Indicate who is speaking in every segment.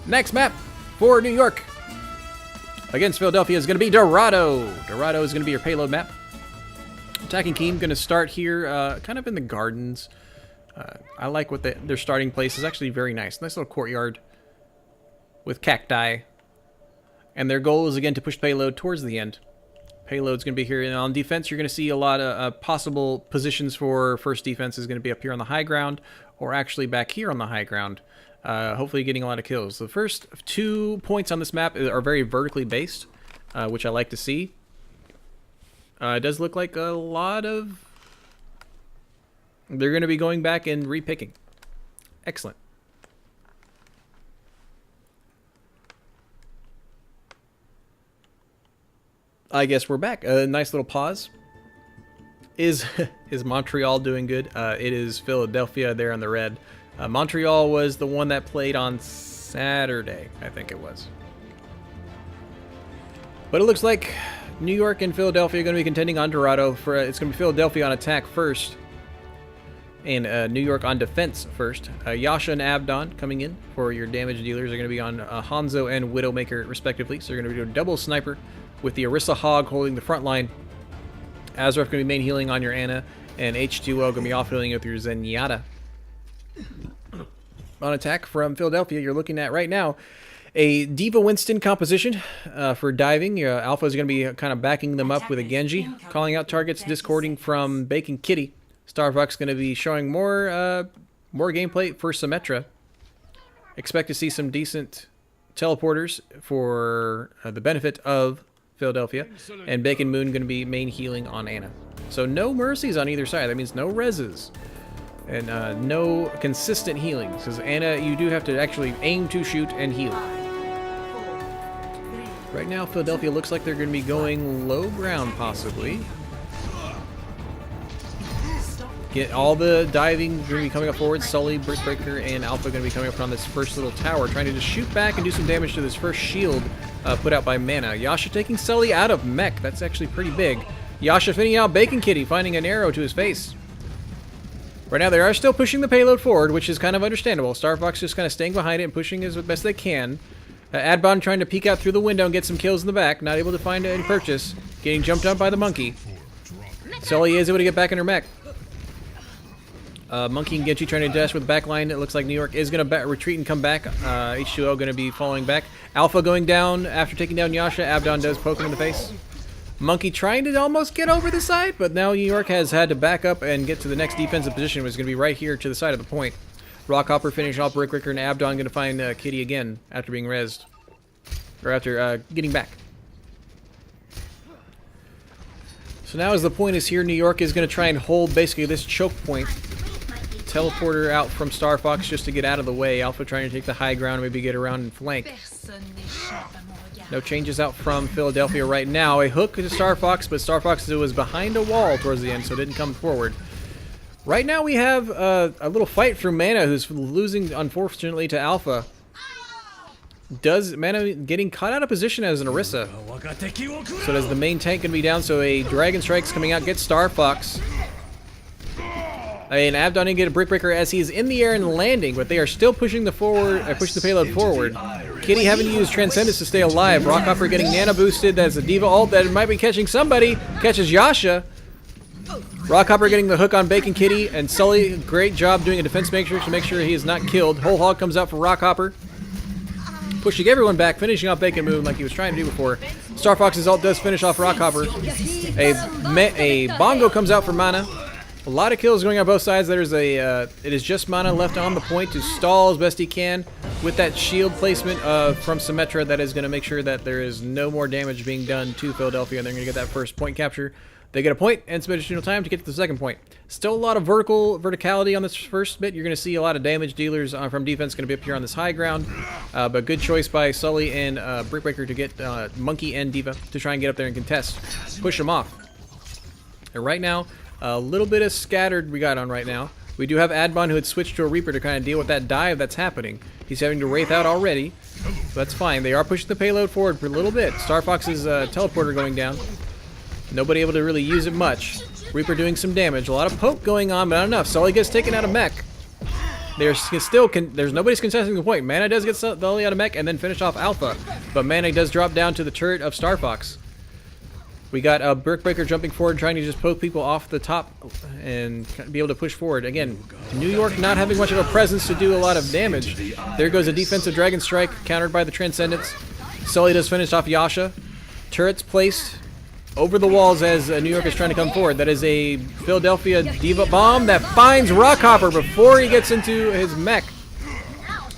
Speaker 1: Next map for New York against Philadelphia is going to be Dorado. Dorado is going to be your payload map. Attacking team going to start here kind of in the gardens. I like what their starting place is. Actually very nice. Nice little courtyard with cacti. And their goal is again to push payload towards the end. Payload's going to be here. And on defense, you're going to see a lot of possible positions for first defense is going to be up here on the high ground, or actually back here on the high ground. Hopefully getting a lot of kills. The first 2 points on this map are very vertically based, which I like to see. It does look like a lot of... They're going to be going back and repicking. Excellent. I guess we're back. A nice little pause. Is Montreal doing good? It is Philadelphia there on the red. Montreal was the one that played on Saturday, I think it was. But it looks like New York and Philadelphia are going to be contending on Dorado. It's going to be Philadelphia on attack first, and New York on defense first. Yasha and Abdon coming in for your damage dealers are going to be on Hanzo and Widowmaker respectively. So you're going to be doing double sniper with the Orisa Hog holding the front line. Azrath going to be main healing on your Ana, and H2O going to be off healing with your Zenyatta. On attack from Philadelphia, you're looking at right now a Diva Winston composition for diving. Alpha is going to be kind of backing them up with a Genji, calling out targets, discording from Bacon Kitty. Starfox going to be showing more gameplay for Symmetra. Expect to see some decent teleporters for the benefit of Philadelphia, and Bacon Moon going to be main healing on Ana. So no mercies on either side. That means no reses and no consistent healings, because Ana, you do have to actually aim to shoot and heal. Right now, Philadelphia looks like they're going to be going low ground, possibly. Get all the diving going to be coming up forward. Sully, Brickbreaker, and Alpha going to be coming up on this first little tower, trying to just shoot back and do some damage to this first shield put out by Mana. Yasha taking Sully out of mech. That's actually pretty big. Yasha finning out Bacon Kitty, finding an arrow to his face. Right now, they are still pushing the payload forward, which is kind of understandable. Starfox just kind of staying behind it and pushing as best they can. Adbon trying to peek out through the window and get some kills in the back. Not able to find any purchase. Getting jumped up by the monkey. Sully is able to get back in her mech. Monkey and Genji trying to dash with the back line. It looks like New York is going to retreat and come back. H2O going to be following back. Alpha going down after taking down Yasha. Abdon does poke him in the face. Monkey trying to almost get over the side, but now New York has had to back up and get to the next defensive position, which is going to be right here to the side of the point. Rockhopper finishing off Brickbreaker, and Abdon going to find Kitty again after being rezzed. Or after getting back. So now as the point is here, New York is going to try and hold basically this choke point. Teleporter out from Starfox just to get out of the way. Alpha trying to take the high ground, maybe get around and flank. No changes out from Philadelphia right now. A hook to Starfox, but Starfox was behind a wall towards the end, so it didn't come forward. Right now we have a little fight for Mana, who's losing, unfortunately, to Alpha. Does Mana getting caught out of position as an Orisa. So does the main tank going to be down, so a Dragon Strike's coming out, gets Starfox. And Abdon didn't get a Brickbreaker as he is in the air and landing, but they are still pushing the payload forward. Kitty having to use Transcendence to stay alive. Rockhopper getting Nana boosted. That's a Diva ult that might be catching somebody. Catches Yasha. Rockhopper getting the hook on Bacon Kitty, and Sully, great job doing a defense matrix to make sure he is not killed. Whole Hog comes out for Rockhopper, pushing everyone back, finishing off Bacon Moon like he was trying to do before. Starfox's ult does finish off Rockhopper. A Bongo comes out for Mana. A lot of kills going on both sides. There's it is just Mana left on the point to stall as best he can with that shield placement from Symmetra that is going to make sure that there is no more damage being done to Philadelphia, and they're going to get that first point capture. They get a point and some additional time to get to the second point. Still a lot of verticality on this first bit. You're going to see a lot of damage dealers from defense going to be up here on this high ground, but good choice by Sully and Brickbreaker to get Monkey and Diva to try and get up there and contest, push them off. And right now, a little bit of scattered we got on right now. We do have Adbon who had switched to a Reaper to kind of deal with that dive that's happening. He's having to Wraith out already, so that's fine. They are pushing the payload forward for a little bit. Starfox's teleporter going down. Nobody able to really use it much. Reaper doing some damage. A lot of poke going on, but not enough. Sully gets taken out of mech. There's nobody's contesting the point. Mana does get Sully out of mech and then finish off Alpha, but Mana does drop down to the turret of Star Fox. We got a Brickbreaker jumping forward, trying to just poke people off the top and be able to push forward. Again, New York not having much of a presence to do a lot of damage. There goes a defensive Dragon Strike, countered by the Transcendence. Sully does finish off Yasha. Turrets placed over the walls as New York is trying to come forward. That is a Philadelphia Diva Bomb that finds Rockhopper before he gets into his mech.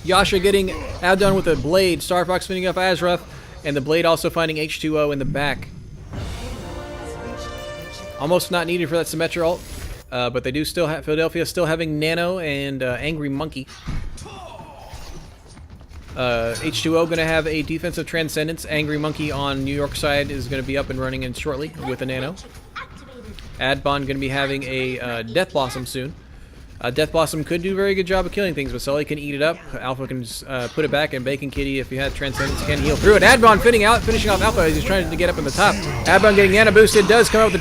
Speaker 1: Yasha getting outdone with a Blade. Star Fox finishing off Azrath, and the Blade also finding H2O in the back. Almost not needed for that Symmetra ult, but they do still have Philadelphia still having Nano and Angry Monkey. H2O going to have a defensive Transcendence. Angry Monkey on New York side is going to be up and running in shortly with a Nano. Adbon going to be having a Death Blossom soon. Death Blossom could do a very good job of killing things, but Sully can eat it up. Alpha can just, put it back, and Bacon Kitty, if you had Transcendence, can heal through it. Adbon finishing off Alpha as he's trying to get up in the top. Adbon getting Nana boosted, does come out with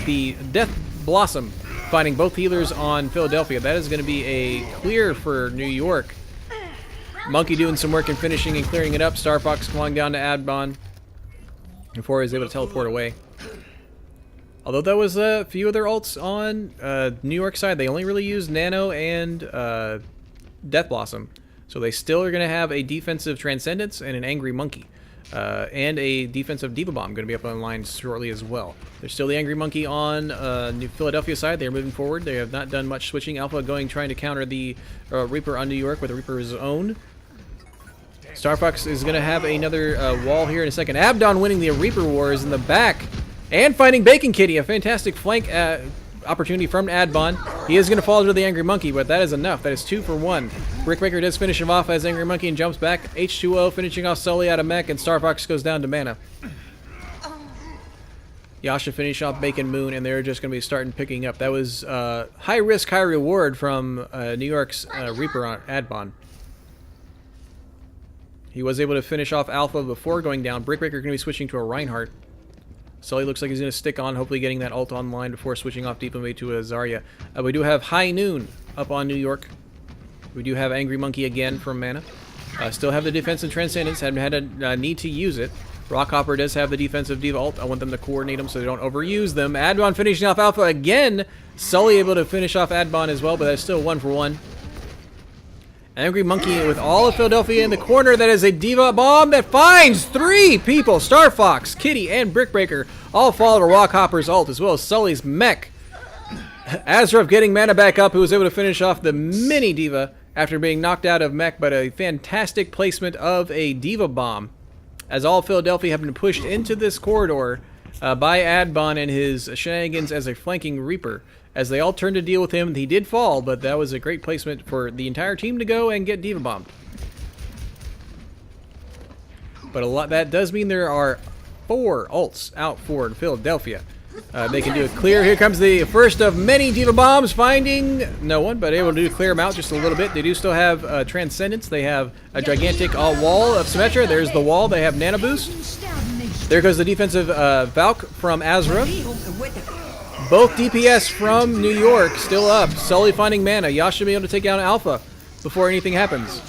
Speaker 1: the Death Blossom, finding both healers on Philadelphia. That is going to be a clear for New York. Monkey doing some work and finishing and clearing it up. Star Fox falling down to Adbon before he was able to teleport away. Although that was a few of their ults on New York side, they only really used Nano and Death Blossom. So they still are going to have a defensive Transcendence and an Angry Monkey. And a defensive Diva Bomb going to be up online shortly as well. There's still the Angry Monkey on New Philadelphia side. They're moving forward. They have not done much switching. Alpha trying to counter the Reaper on New York with a Reaper's own. Star Fox is going to have another wall here in a second. Abdon winning the Reaper Wars in the back. And finding Bacon Kitty, a fantastic flank opportunity from Adbon. He is going to fall to the Angry Monkey, but that is enough. That is 2 for 1. Brickbreaker does finish him off as Angry Monkey and jumps back. H2O finishing off Sully out of mech, and Star Fox goes down to mana. Yasha finish off Bacon Moon, and they're just going to be starting picking up. That was high risk, high reward from New York's Reaper on Adbon. He was able to finish off Alpha before going down. Brickbreaker going to be switching to a Reinhardt. Sully looks like he's going to stick on, hopefully getting that ult online before switching off Deep Invade to a Zarya. We do have High Noon up on New York. We do have Angry Monkey again from Mana. Still have the defensive Transcendence, haven't had a need to use it. Rockhopper does have the defensive Diva ult. I want them to coordinate them so they don't overuse them. Adbon finishing off Alpha again. Sully able to finish off Adbon as well, but that's still 1 for 1. Angry Monkey with all of Philadelphia in the corner. That is a Diva Bomb that finds 3 people. Star Fox, Kitty, and Brickbreaker all fall to Rockhopper's ult, as well as Sully's mech. Azrath getting mana back up, who was able to finish off the mini Diva after being knocked out of mech, but a fantastic placement of a Diva Bomb, as all Philadelphia have been pushed into this corridor by Adbon and his shenanigans as a flanking Reaper. As they all turned to deal with him, he did fall, but that was a great placement for the entire team to go and get Diva Bombed. But that does mean there are 4 ults out for Philadelphia. They can do it clear. Here comes the first of many Diva Bombs, finding no one, but able to clear them out just a little bit. They do still have Transcendence. They have a gigantic wall of Symmetra. There's the wall. They have Nano Boost. There goes the defensive Valk from Azrath. Both DPS from New York still up. Sully finding mana. Yasha being able to take down Alpha before anything happens.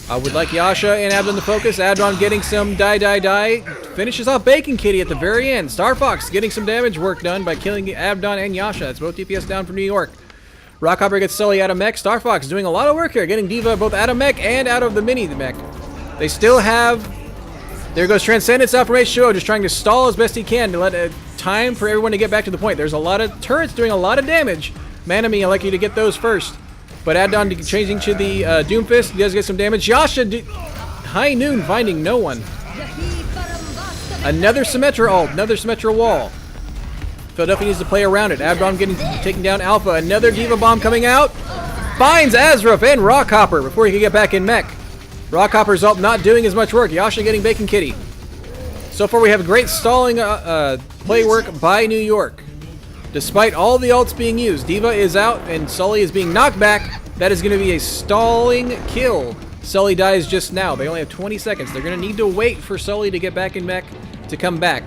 Speaker 1: I would like Yasha and Abdon to focus. Adbon getting some die. Finishes off Bacon Kitty at the very end. Star Fox getting some damage work done by killing Abdon and Yasha. That's both DPS down for New York. Rockhopper gets Sully out of mech. Star Fox doing a lot of work here, getting Diva both out of mech and out of the mini mech. They still have... There goes Transcendence out from H2O, just trying to stall as best he can to let time for everyone to get back to the point. There's a lot of turrets doing a lot of damage. Manami, I'd like you to get those first. But Adon changing to the Doomfist, he does get some damage. Yasha, High Noon finding no one. Another Symmetra ult, another Symmetra wall. Philadelphia needs to play around it. Adon taking down Alpha. Another Diva Bomb coming out. Finds Azrath and Rockhopper before he can get back in mech. Rockhopper's ult not doing as much work. Yasha getting Bacon Kitty. So far we have great stalling play work by New York. Despite all the ults being used, Diva is out and Sully is being knocked back. That is going to be a stalling kill. Sully dies just now. They only have 20 seconds. They're going to need to wait for Sully to get back in mech to come back.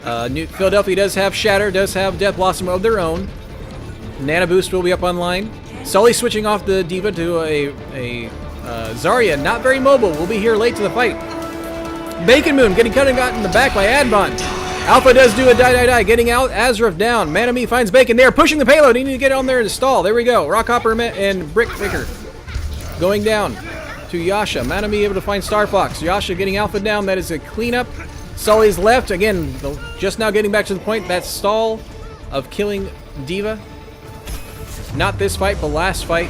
Speaker 1: Philadelphia does have Shatter, does have Death Blossom of their own. Nano Boost will be up online. Sully switching off the Diva to a Zarya, not very mobile. We'll be here late to the fight. Bacon Moon getting got in the back by Adbon. Alpha does do a die, getting out. Azraf down. Manami finds Bacon. They're pushing the payload. He need to get on there and stall. There we go. Rockhopper and Brick Picker going down to Yasha. Manami able to find Star Fox. Yasha getting Alpha down. That is a cleanup. Sully's left. Again, just now getting back to the point. That stall of killing Diva. Not this fight, but last fight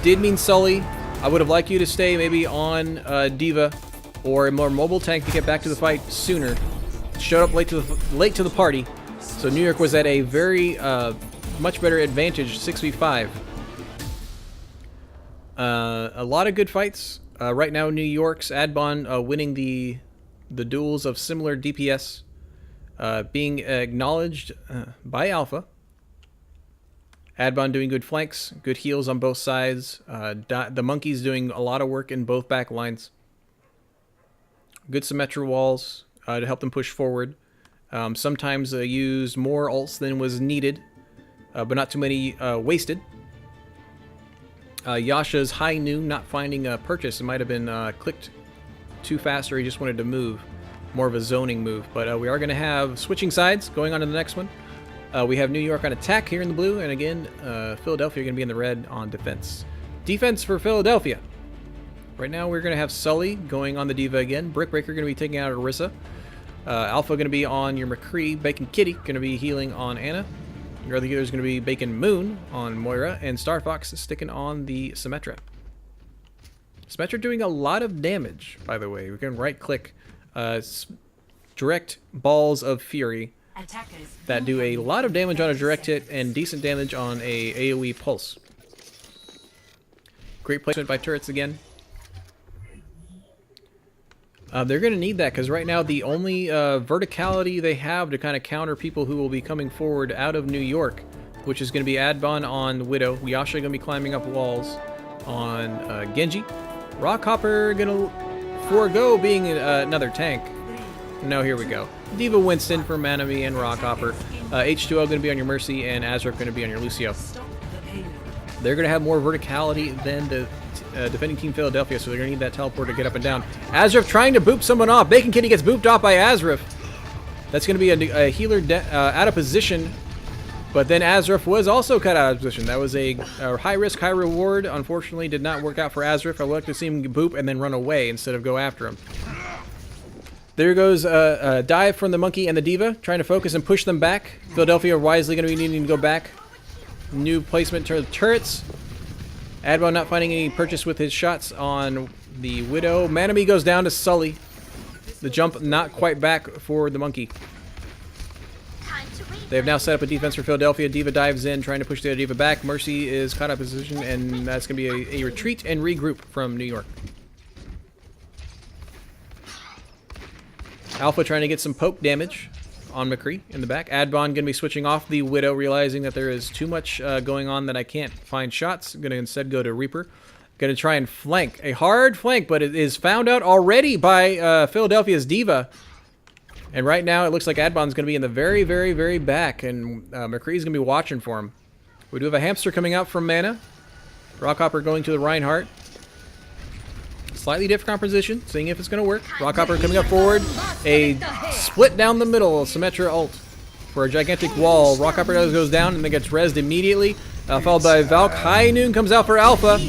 Speaker 1: did mean Sully. I would have liked you to stay maybe on Diva or a more mobile tank to get back to the fight sooner. Showed up late to the party, so New York was at a very much better advantage, 6v5. A lot of good fights right now. New York's Adbon winning the duels of similar DPS, being acknowledged by Alpha. Adbon doing good flanks, good heals on both sides. The Monkeys doing a lot of work in both back lines. Good Symmetra walls to help them push forward. Sometimes used more ults than was needed, but not too many wasted. Yasha's high noon not finding a purchase. It might have been clicked too fast, or he just wanted to move. More of a zoning move. But we are going to have switching sides going on to the next one. We have New York on attack here in the blue, and again, Philadelphia going to be in the red on defense. Defense for Philadelphia. Right now, we're going to have Sully going on the Diva again. Brickbreaker going to be taking out Orisa. Alpha going to be on your McCree. Bacon Kitty going to be healing on Anna. Your other healer is going to be Bacon Moon on Moira. And Star Fox is sticking on the Symmetra. Symmetra doing a lot of damage, by the way. We can right-click direct balls of fury that do a lot of damage on a direct hit and decent damage on a AoE pulse. Great placement by turrets again. They're going to need that because right now the only verticality they have to kind of counter people who will be coming forward out of New York, which is going to be Adbon on Widow. Yasha going to be climbing up walls on Genji. Rockhopper going to forego being another tank. No, here we go. Diva Winston for Manami and Rockhopper. H2O going to be on your Mercy, and Azraf going to be on your Lucio. They're going to have more verticality than the defending Team Philadelphia, so they're going to need that teleport to get up and down. Azraf trying to boop someone off. Bacon Kitty gets booped off by Azraf. That's going to be a healer out of position, but then Azraf was also cut out of position. That was a high risk, high reward. Unfortunately, did not work out for Azraf. I would like to see him boop and then run away instead of go after him. There goes a dive from the Monkey and the Diva, trying to focus and push them back. Philadelphia wisely going to be needing to go back. New placement to turrets. Adbon not finding any purchase with his shots on the Widow. Manami goes down to Sully. The jump not quite back for the Monkey. They have now set up a defense for Philadelphia. Diva dives in, trying to push the Diva back. Mercy is caught out of position, and that's going to be a retreat and regroup from New York. Alpha trying to get some poke damage on McCree in the back. Adbon going to be switching off the Widow, realizing that there is too much going on that I can't find shots. Going to instead go to Reaper. Going to try and flank. A hard flank, but it is found out already by Philadelphia's Diva. And right now, it looks like Adbon's going to be in the very, very, very back, and McCree's going to be watching for him. We do have a hamster coming out from Mana. Rockhopper going to the Reinhardt. Slightly different composition, seeing if it's going to work. Rockhopper coming up forward. A split down the middle, Symmetra ult for a gigantic wall. Rockhopper goes down and then gets rezzed immediately. Followed by Valk. High Noon comes out for Alpha.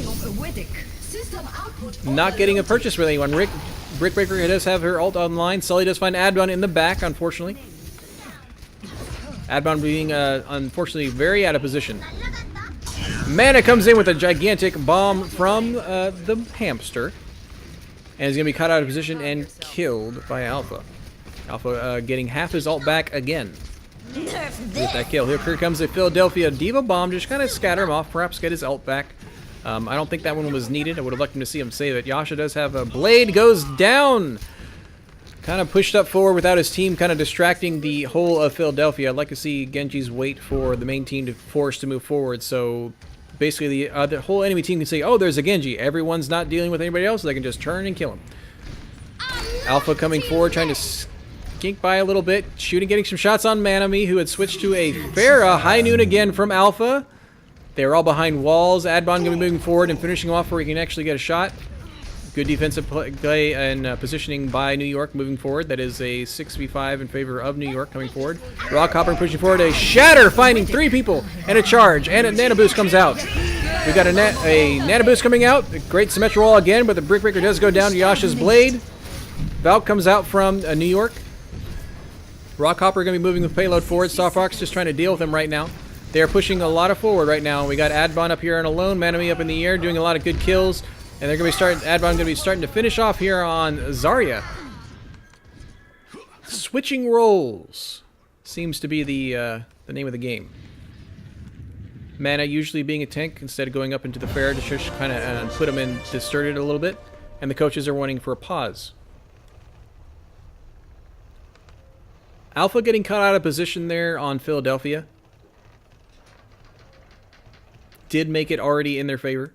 Speaker 1: Not getting a purchase with anyone. Brickbreaker does have her ult online. Sully does find Adbon in the back, unfortunately. Adbon being, unfortunately, very out of position. Mana comes in with a gigantic bomb from the hamster. And is going to be caught out of position and killed by Alpha. Alpha getting half his ult back again with that kill. Here comes a Philadelphia Diva bomb. Just kind of scatter him off. Perhaps get his ult back. I don't think that one was needed. I would have liked him to see him save it. Yasha does have a blade. Goes down. Kind of pushed up forward without his team kind of distracting the whole of Philadelphia. I'd like to see Genji's wait for the main team to force to move forward. So basically the whole enemy team can say, oh, there's a Genji. Everyone's not dealing with anybody else, so they can just turn and kill him. Alpha coming forward, trying to skink by a little bit. Shooting, getting some shots on Manami, who had switched to a Pharah. High Noon again from Alpha. They're all behind walls. Adbon going to be moving forward and finishing off where he can actually get a shot. Good defensive play and positioning by New York moving forward. That is a 6v5 in favor of New York coming forward. Rockhopper pushing forward. A shatter, finding 3 people and a charge. And a nano boost comes out. We got a nano boost coming out. A great symmetrical wall again, but the brick breaker does go down to Yasha's blade. Valk comes out from New York. Rockhopper going to be moving the payload forward. Star Fox just trying to deal with him right now. They are pushing a lot of forward right now. We got Adbon up here on a lone, Manami up in the air, doing a lot of good kills. And they're going to be Adbon going to be starting to finish off here on Zarya. Switching roles seems to be the name of the game. Mana usually being a tank instead of going up into the fair to just kind of put him in distorted a little bit. And the coaches are wanting for a pause. Alpha getting caught out of position there on Philadelphia. Did make it already in their favor.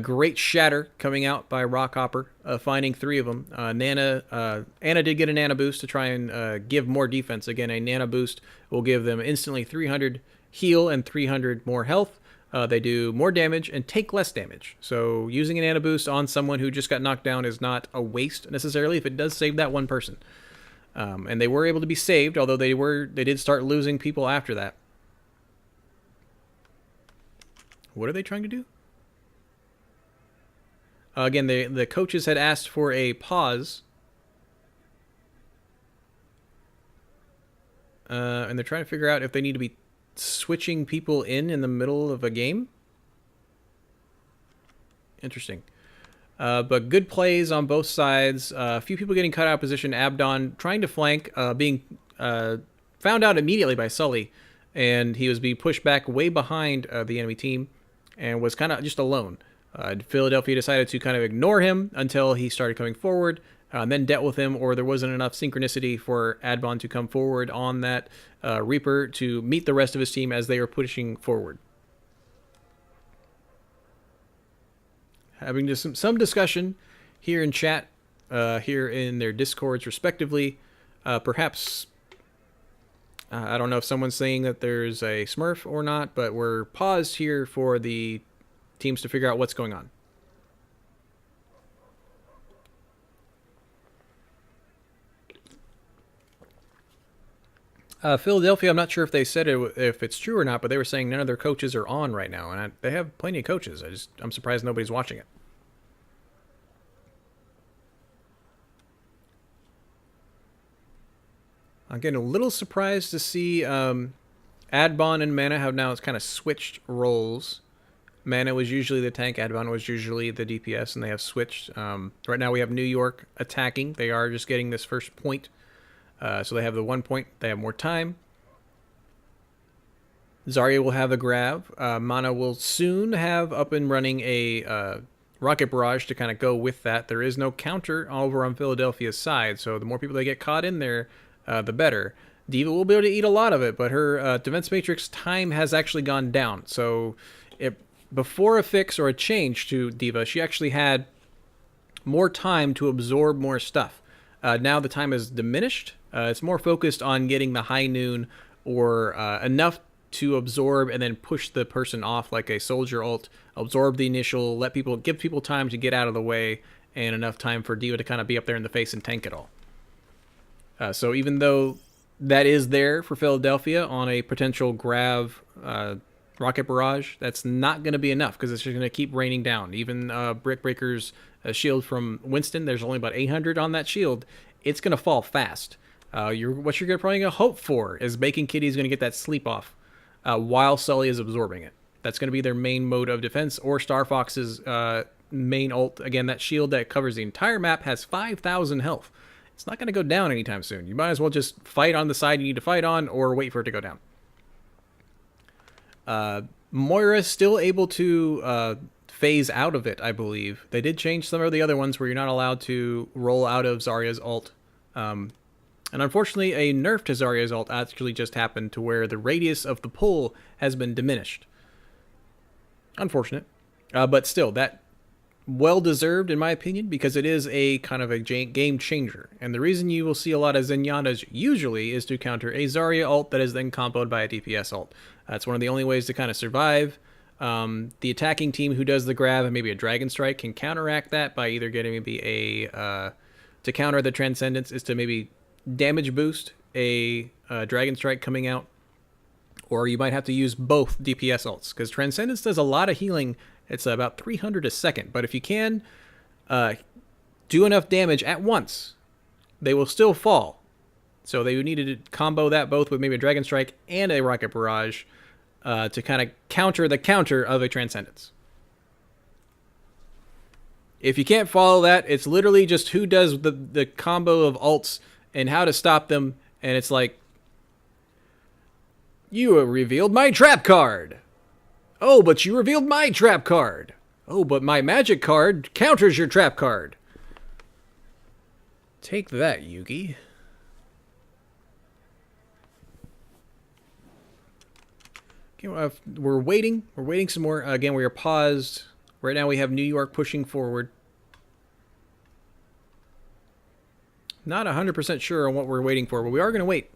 Speaker 1: Great shatter coming out by Rockhopper, finding 3 of them. Anna did get a nano boost to try and give more defense. Again, a nano boost will give them instantly 300 heal and 300 more health. They do more damage and take less damage. So using a nano boost on someone who just got knocked down is not a waste necessarily if it does save that one person. And they were able to be saved, although they did start losing people after that. What are they trying to do? Again, the coaches had asked for a pause. And they're trying to figure out if they need to be switching people in the middle of a game. Interesting. But good plays on both sides. A few people getting cut out of position. Abdon trying to flank, being found out immediately by Sully. And he was being pushed back way behind the enemy team and was kind of just alone. Philadelphia decided to kind of ignore him until he started coming forward, and then dealt with him, or there wasn't enough synchronicity for Adbon to come forward on that Reaper to meet the rest of his team as they were pushing forward. Having just some discussion here in chat, here in their Discords respectively. Perhaps, I don't know if someone's saying that there's a Smurf or not, but we're paused here for the teams to figure out what's going on. Philadelphia, I'm not sure if they said it, if it's true or not, but they were saying none of their coaches are on right now, and they have plenty of coaches. I'm surprised nobody's watching it. I'm getting a little surprised to see Adbon and Mana have now kind of switched roles. Mana was usually the tank, Adbon was usually the DPS, and they have switched. Right now we have New York attacking. They are just getting this first point. So they have the 1 point. They have more time. Zarya will have a grab. Mana will soon have up and running a rocket barrage to kind of go with that. There is no counter over on Philadelphia's side, so the more people that get caught in there, the better. D.Va will be able to eat a lot of it, but her defense matrix time has actually gone down. So before a fix or a change to D.Va, she actually had more time to absorb more stuff. Now the time is diminished. It's more focused on getting the high noon or enough to absorb and then push the person off like a soldier ult, absorb the initial, give people time to get out of the way, and enough time for D.Va to kind of be up there in the face and tank it all. So even though that is there for Philadelphia on a potential grab rocket barrage, that's not going to be enough because it's just going to keep raining down. Even Brick Breaker's shield from Winston, there's only about 800 on that shield. It's going to fall fast. What you're probably going to hope for is Bacon Kitty's going to get that sleep off while Sully is absorbing it. That's going to be their main mode of defense, or Star Fox's main ult. Again, that shield that covers the entire map has 5,000 health. It's not going to go down anytime soon. You might as well just fight on the side you need to fight on or wait for it to go down. Moira is still able to phase out of it, I believe. They did change some of the other ones where you're not allowed to roll out of Zarya's ult. And unfortunately, a nerf to Zarya's ult actually just happened to where the radius of the pull has been diminished. Unfortunate. But still, that well-deserved in my opinion, because it is a kind of a game changer. And the reason you will see a lot of Zenyatta's usually is to counter a Zarya ult that is then comboed by a DPS ult. That's one of the only ways to kind of survive The attacking team who does the grab and maybe a Dragon Strike can counteract that by either getting maybe a to counter the Transcendence is to maybe damage boost a Dragon Strike coming out, or you might have to use both DPS ults because Transcendence does a lot of healing. It's about 300 a second, but if you can do enough damage at once, they will still fall. So they would need to combo that both with maybe a Dragon Strike and a Rocket Barrage to kind of counter the counter of a Transcendence. If you can't follow that, it's literally just who does the combo of ults and how to stop them. And it's like, you revealed my trap card. Oh, but you revealed my trap card. Oh, but my magic card counters your trap card. Take that, Yugi. Okay, we're waiting. We're waiting some more. Again, we are paused. Right now we have New York pushing forward. Not 100% sure on what we're waiting for, but we are going to wait.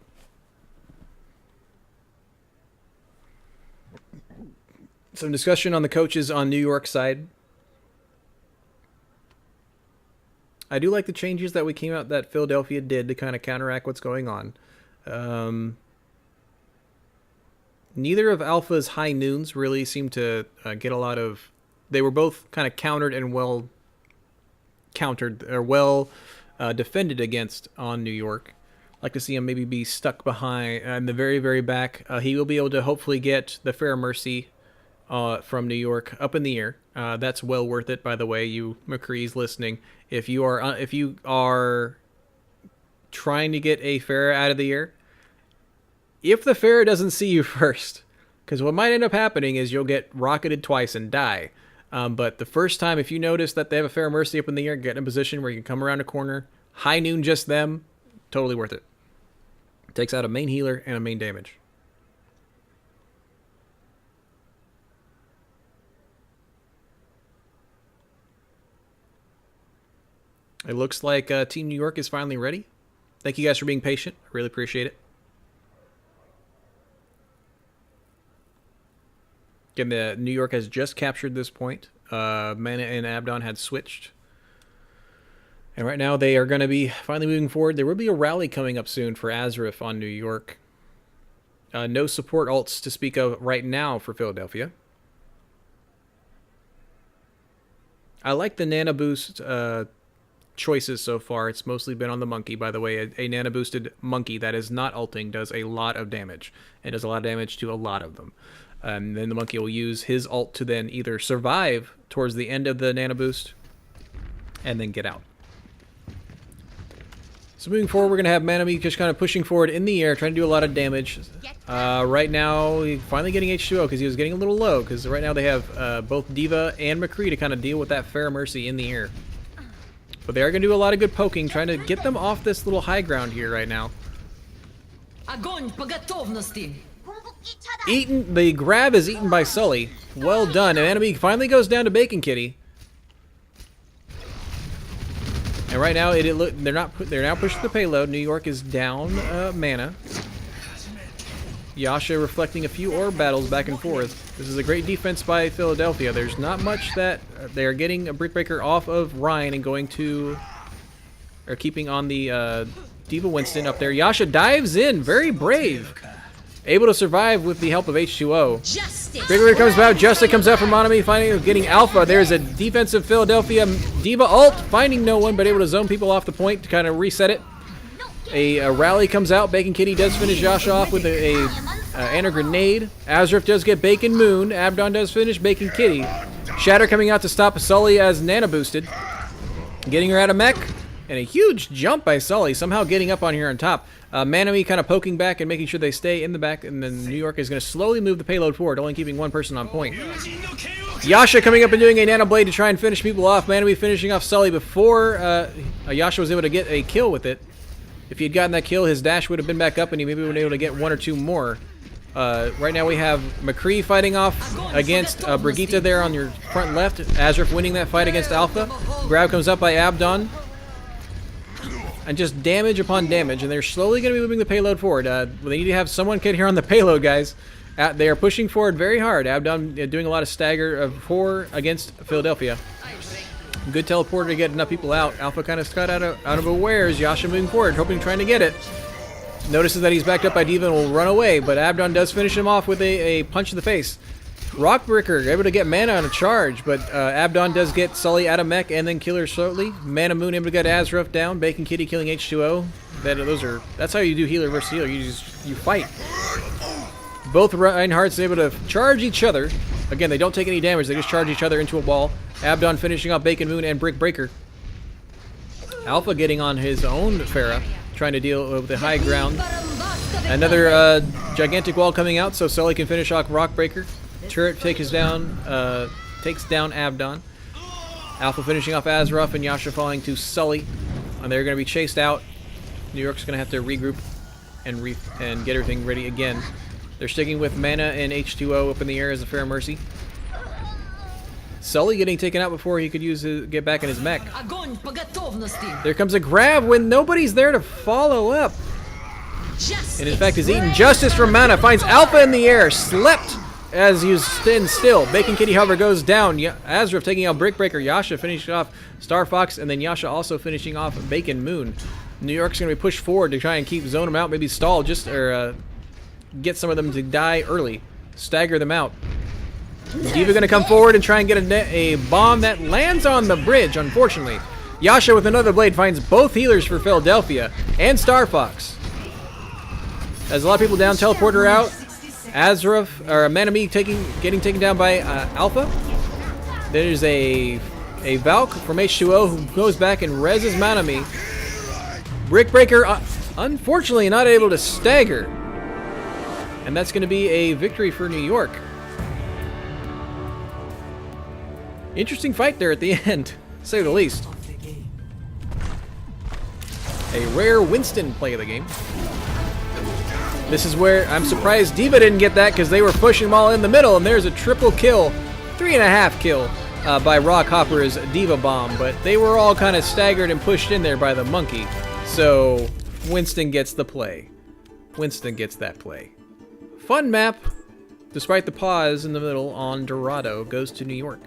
Speaker 1: Some discussion on the coaches on New York side. I do like the changes that that Philadelphia did to kind of counteract what's going on. Neither of Alpha's high noons really seemed to get a lot of... They were both kind of countered and well countered, or well defended against on New York. I'd like to see him maybe be stuck behind in the very, very back. He will be able to hopefully get the Fair Mercy from New York up in the air. That's well worth it, by the way, you McCrees listening. If you are trying to get a Fair out of the air, if the Fair doesn't see you first, because what might end up happening is you'll get rocketed twice and die. But the first time, if you notice that they have a Fair Mercy up in the air, get in a position where you can come around a corner, high noon just them, totally worth it. Takes out a main healer and a main damage. It looks like Team New York is finally ready. Thank you guys for being patient. I really appreciate it. Again, the New York has just captured this point. Mana and Abdon had switched. And right now they are going to be finally moving forward. There will be a rally coming up soon for Azrith on New York. No support ults to speak of right now for Philadelphia. I like the Nana Boost choices so far. It's mostly been on the Monkey, by the way. A Nana Boosted Monkey that is not ulting does a lot of damage. It does a lot of damage to a lot of them. Then the Monkey will use his ult to then either survive towards the end of the Nana Boost and then get out. So moving forward, we're going to have Manami just kind of pushing forward in the air, trying to do a lot of damage. Right now, he's finally getting H2O because he was getting a little low, because right now they have both Diva and McCree to kind of deal with that Fair Mercy in the air. But they are going to do a lot of good poking, trying to get them off this little high ground here right now. Eaten, the grab is eaten by Sully. Well done. And enemy finally goes down to Bacon Kitty. And right now they're now pushing the payload. New York is down mana. Yasha reflecting a few orb battles back and forth. This is a great defense by Philadelphia. There's not much that they're getting a Brickbreaker off of Ryan and going to, or keeping on the Diva Winston up there. Yasha dives in, very brave. Able to survive with the help of H2O. Brickbreaker comes out, Justice comes out from Monami, getting Alpha. There's a defensive Philadelphia Diva ult, finding no one, but able to zone people off the point to kind of reset it. A rally comes out. Bacon Kitty does finish Yasha off with and a grenade. Azrith does get Bacon Moon. Abdon does finish Bacon Kitty. Shatter coming out to stop Sully as Nana boosted. Getting her out of mech. And a huge jump by Sully, somehow getting up on here on top. Manami kind of poking back and making sure they stay in the back. And then New York is going to slowly move the payload forward, only keeping one person on point. Yasha coming up and doing a Nano Blade to try and finish people off. Manami finishing off Sully before Yasha was able to get a kill with it. If he had gotten that kill, his dash would have been back up and he maybe would have been able to get one or two more. Right now we have McCree fighting off against Brigitte there on your front left. Azrith winning that fight against Alpha. Grab comes up by Abdon. And just damage upon damage. And they're slowly going to be moving the payload forward. They need to have someone get here on the payload, guys. They are pushing forward very hard. Abdon doing a lot of stagger of 4 against Philadelphia. Good teleporter to get enough people out. Alpha kind of got out of awares. Yasha moving forward, trying to get it. Notices that he's backed up by D.Va and will run away, but Abdon does finish him off with a punch in the face. Rockbreaker able to get Mana on a charge, but Abdon does get Sully out of mech and then kill her shortly. Mana Moon able to get Azruff down. Bacon Kitty killing H2O. That's how you do healer versus healer. You fight. Both Reinhardts able to charge each other. Again, they don't take any damage. They just charge each other into a ball. Abdon finishing off Bacon Moon and Brick Breaker. Alpha getting on his own Pharah, trying to deal with the high ground. Another gigantic wall coming out so Sully can finish off Rockbreaker. Turret takes down Abdon. Alpha finishing off Azruff and Yasha falling to Sully. And they're going to be chased out. New York's going to have to regroup and get everything ready again. They're sticking with Mana and H2O up in the air as a fair mercy. Sully getting taken out before he could get back in his mech. There comes a grab when nobody's there to follow up. And in fact is eating justice from Mana. Finds Alpha in the air. Slept as he's stand still. Bacon Kitty, however, goes down. Azruff taking out Brick Breaker. Yasha finishing off Star Fox. And then Yasha also finishing off Bacon Moon. New York's going to be pushed forward to try and zone them out. Maybe stall or get some of them to die early. Stagger them out. D.Va going to come forward and try and get a bomb that lands on the bridge, unfortunately. Yasha with another blade finds both healers for Philadelphia and Star Fox. As a lot of people down, teleporter out. Azruff, or Manami getting taken down by Alpha. There's a Valk from H2O who goes back and reses Manami. Brick Breaker, unfortunately not able to stagger. And that's going to be a victory for New York. Interesting fight there at the end, to say the least. A rare Winston play of the game. This is where I'm surprised D.Va didn't get that because they were pushing them all in the middle, and there's a triple kill, 3.5 kill by Rockhopper's D.Va bomb, but they were all kind of staggered and pushed in there by the monkey. So Winston gets the play. Winston gets that play. Fun map, despite the pause in the middle on Dorado, goes to New York.